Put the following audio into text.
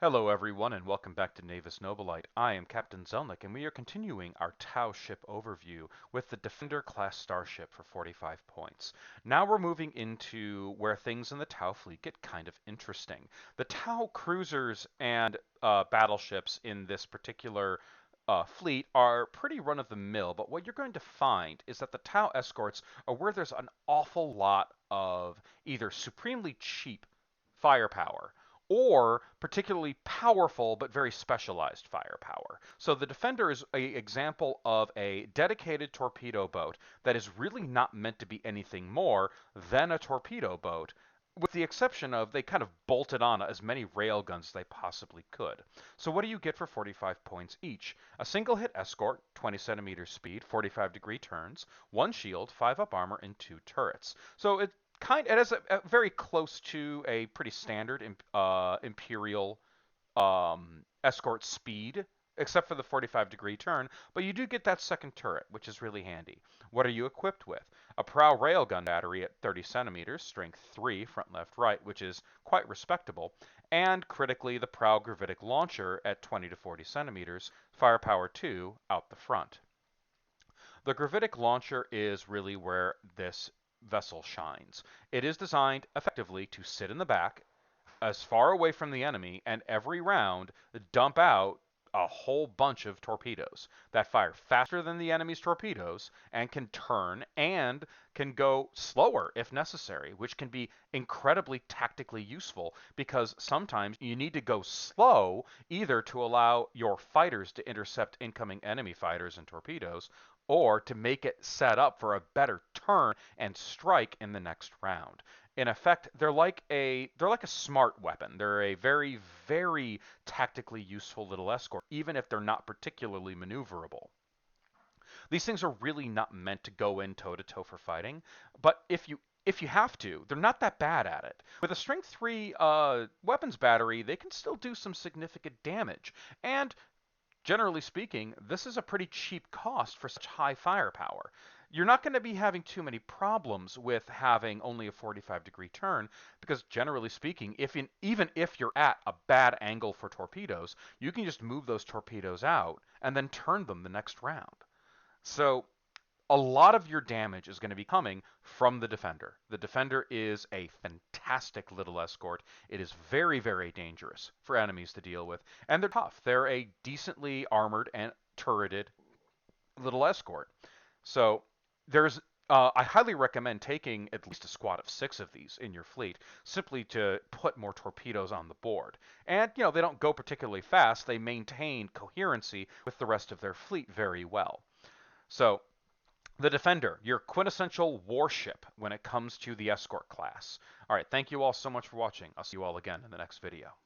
Hello everyone and welcome back to Navis Nobilite. I am Captain Zelnick and we are continuing our Tau ship overview with the Defender class starship for 45 points. Now we're moving into where things in the Tau fleet get kind of interesting. The Tau cruisers and battleships in this particular fleet are pretty run-of-the-mill, but what you're going to find is that the Tau escorts are where there's an awful lot of either supremely cheap firepower or particularly powerful but very specialized firepower. So the Defender is an example of a dedicated torpedo boat that is really not meant to be anything more than a torpedo boat, with the exception of they kind of bolted on as many railguns as they possibly could. So what do you get for 45 points each? A single hit escort, 20 centimeters speed, 45-degree turns, 1 shield, 5 up armor, and 2 turrets. So it is a very close to a pretty standard Imperial escort speed, except for the 45-degree turn, but you do get that second turret, which is really handy. What are you equipped with? A prow railgun battery at 30 centimeters, strength 3, front, left, right, which is quite respectable, and critically the prow gravitic launcher at 20 to 40 centimeters, firepower 2, out the front. The gravitic launcher is really where this vessel shines. It is designed effectively to sit in the back, as far away from the enemy, and every round dump out a whole bunch of torpedoes that fire faster than the enemy's torpedoes and can turn and can go slower if necessary, which can be incredibly tactically useful because sometimes you need to go slow either to allow your fighters to intercept incoming enemy fighters and torpedoes or to make it set up for a better turn and strike in the next round. In effect, they're like a smart weapon. They're a very, very tactically useful little escort, even if they're not particularly maneuverable. These things are really not meant to go in toe to toe for fighting, but if you have to, they're not that bad at it. With a strength 3 weapons battery, they can still do some significant damage. And generally speaking, this is a pretty cheap cost for such high firepower. You're not going to be having too many problems with having only a 45-degree turn because generally speaking, even if you're at a bad angle for torpedoes, you can just move those torpedoes out and then turn them the next round. So a lot of your damage is going to be coming from the Defender. The Defender is a fantastic little escort. It is very, very dangerous for enemies to deal with, and they're tough. They're a decently armored and turreted little escort. So there's I highly recommend taking at least a squad of 6 of these in your fleet, simply to put more torpedoes on the board. And, they don't go particularly fast. They maintain coherency with the rest of their fleet very well. So the Defender, your quintessential warship when it comes to the escort class. All right, thank you all so much for watching. I'll see you all again in the next video.